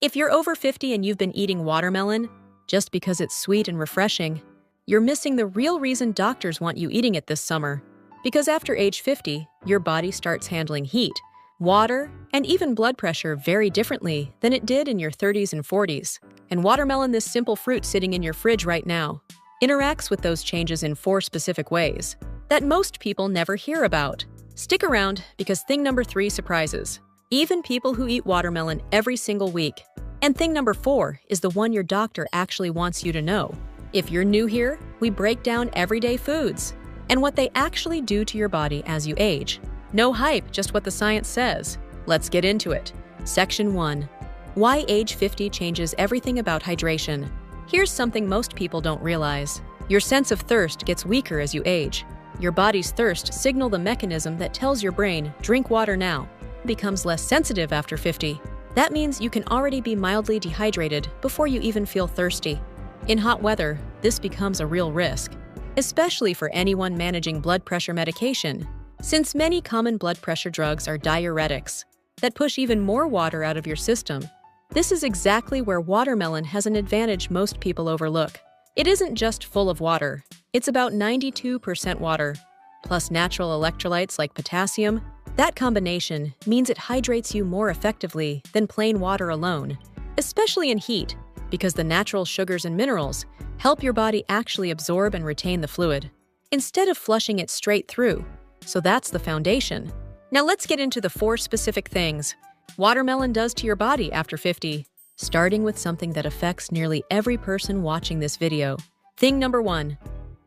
If you're over 50 and you've been eating watermelon just because it's sweet and refreshing, you're missing the real reason doctors want you eating it this summer. Because after age 50, your body starts handling heat, water, and even blood pressure very differently than it did in your 30s and 40s. And watermelon, this simple fruit sitting in your fridge right now, interacts with those changes in 4 specific ways that most people never hear about. Stick around because thing number 3 surprises even people who eat watermelon every single week. And thing number 4 is the one your doctor actually wants you to know. If you're new here, we break down everyday foods and what they actually do to your body as you age. No hype, just what the science says. Let's get into it. Section 1. Why age 50 changes everything about hydration. Here's something most people don't realize. Your sense of thirst gets weaker as you age. Your body's thirst signal, the mechanism that tells your brain, drink water now, becomes less sensitive after 50. That means you can already be mildly dehydrated before you even feel thirsty. In hot weather, this becomes a real risk, especially for anyone managing blood pressure medication, since many common blood pressure drugs are diuretics that push even more water out of your system. This is exactly where watermelon has an advantage most people overlook. It isn't just full of water. It's about 92% water, plus natural electrolytes like potassium. That combination means it hydrates you more effectively than plain water alone, especially in heat, because the natural sugars and minerals help your body actually absorb and retain the fluid, instead of flushing it straight through. So that's the foundation. Now let's get into the 4 specific things watermelon does to your body after 50, starting with something that affects nearly every person watching this video. Thing number 1.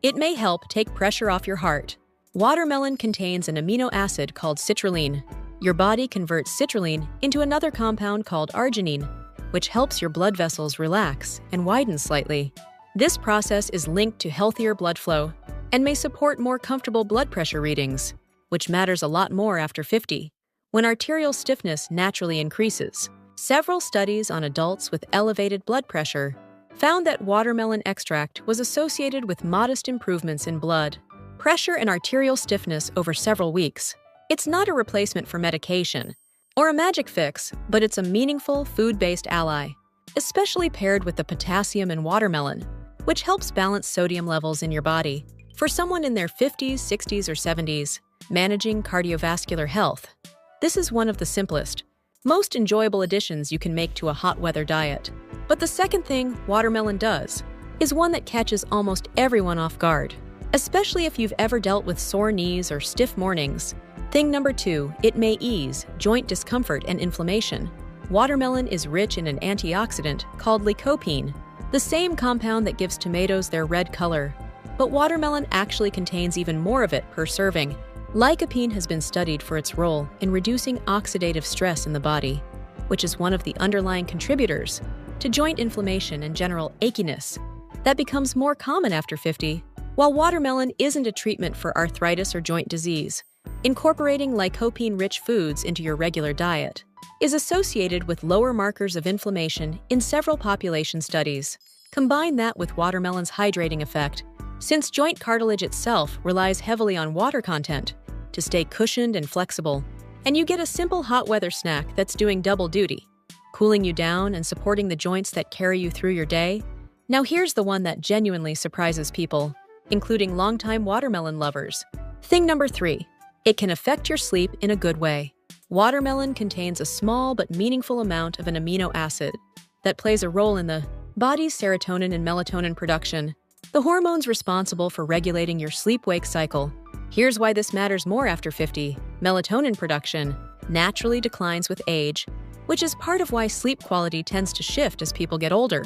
It may help take pressure off your heart. Watermelon contains an amino acid called citrulline. Your body converts citrulline into another compound called arginine, which helps your blood vessels relax and widen slightly. This process is linked to healthier blood flow and may support more comfortable blood pressure readings, which matters a lot more after 50, when arterial stiffness naturally increases. Several studies on adults with elevated blood pressure found that watermelon extract was associated with modest improvements in blood pressure and arterial stiffness over several weeks. It's not a replacement for medication or a magic fix, but it's a meaningful food-based ally, especially paired with the potassium in watermelon, which helps balance sodium levels in your body. For someone in their 50s, 60s, or 70s, managing cardiovascular health, this is one of the simplest, most enjoyable additions you can make to a hot weather diet. But the second thing watermelon does is one that catches almost everyone off guard, especially if you've ever dealt with sore knees or stiff mornings. Thing number 2, it may ease joint discomfort and inflammation. Watermelon is rich in an antioxidant called lycopene, the same compound that gives tomatoes their red color. But watermelon actually contains even more of it per serving. Lycopene has been studied for its role in reducing oxidative stress in the body, which is one of the underlying contributors to joint inflammation and general achiness that becomes more common after 50. While watermelon isn't a treatment for arthritis or joint disease, incorporating lycopene-rich foods into your regular diet is associated with lower markers of inflammation in several population studies. Combine that with watermelon's hydrating effect, since joint cartilage itself relies heavily on water content to stay cushioned and flexible, and you get a simple hot weather snack that's doing double duty, cooling you down and supporting the joints that carry you through your day. Now here's the one that genuinely surprises people, including longtime watermelon lovers. Thing number 3. It can affect your sleep in a good way. Watermelon contains a small but meaningful amount of an amino acid that plays a role in the body's serotonin and melatonin production, the hormones responsible for regulating your sleep-wake cycle. Here's why this matters more after 50. Melatonin production naturally declines with age, which is part of why sleep quality tends to shift as people get older.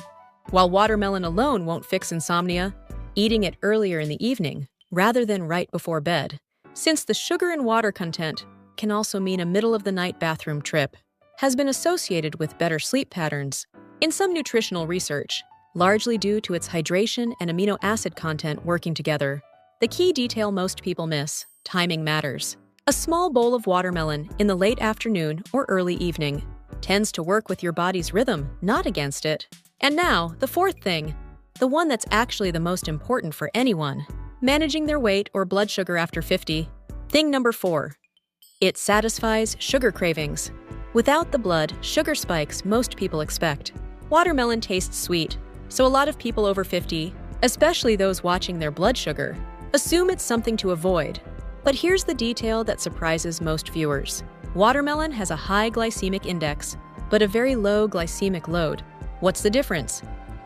While watermelon alone won't fix insomnia, eating it earlier in the evening rather than right before bed, since the sugar and water content can also mean a middle-of-the-night bathroom trip, has been associated with better sleep patterns in some nutritional research, largely due to its hydration and amino acid content working together. The key detail most people miss: timing matters. A small bowl of watermelon in the late afternoon or early evening tends to work with your body's rhythm, not against it. And now, the 4th thing, the one that's actually the most important for anyone managing their weight or blood sugar after 50. Thing number 4. It satisfies sugar cravings. Without the blood, sugar spikes most people expect. Watermelon tastes sweet, so a lot of people over 50, especially those watching their blood sugar, assume it's something to avoid. But here's the detail that surprises most viewers. Watermelon has a high glycemic index, but a very low glycemic load. What's the difference?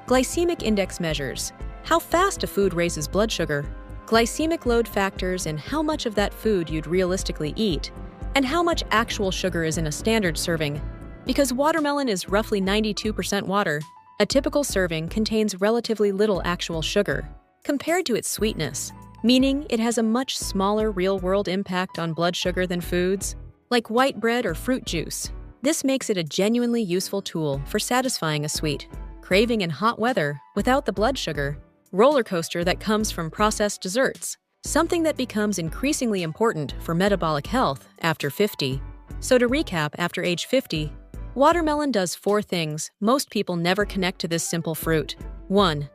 Glycemic index measures how fast a food raises blood sugar. Glycemic load factors in how much of that food you'd realistically eat, and how much actual sugar is in a standard serving. Because watermelon is roughly 92% water, a typical serving contains relatively little actual sugar, compared to its sweetness, meaning it has a much smaller real-world impact on blood sugar than foods like white bread or fruit juice. This makes it a genuinely useful tool for satisfying a sweet craving in hot weather without the blood sugar roller coaster that comes from processed desserts, something that becomes increasingly important for metabolic health after 50. So to recap, after age 50, watermelon does 4 things most people never connect to this simple fruit. 1.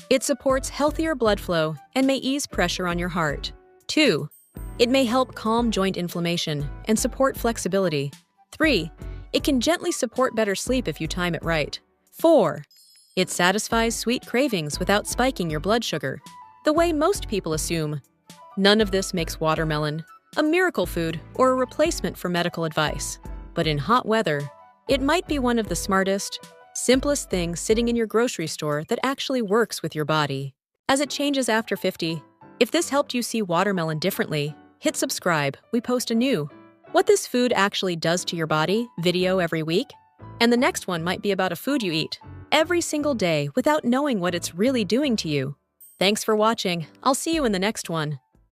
It supports healthier blood flow and may ease pressure on your heart. 2. It may help calm joint inflammation and support flexibility. 3. It can gently support better sleep if you time it right. 4. It satisfies sweet cravings without spiking your blood sugar, the way most people assume. None of this makes watermelon a miracle food or a replacement for medical advice. But in hot weather, it might be one of the smartest, simplest things sitting in your grocery store that actually works with your body. As it changes after 50, if this helped you see watermelon differently, hit subscribe. We post a new "What this food actually does to your body" video every week. And the next one might be about a food you eat every single day without knowing what it's really doing to you. Thanks for watching. I'll see you in the next one.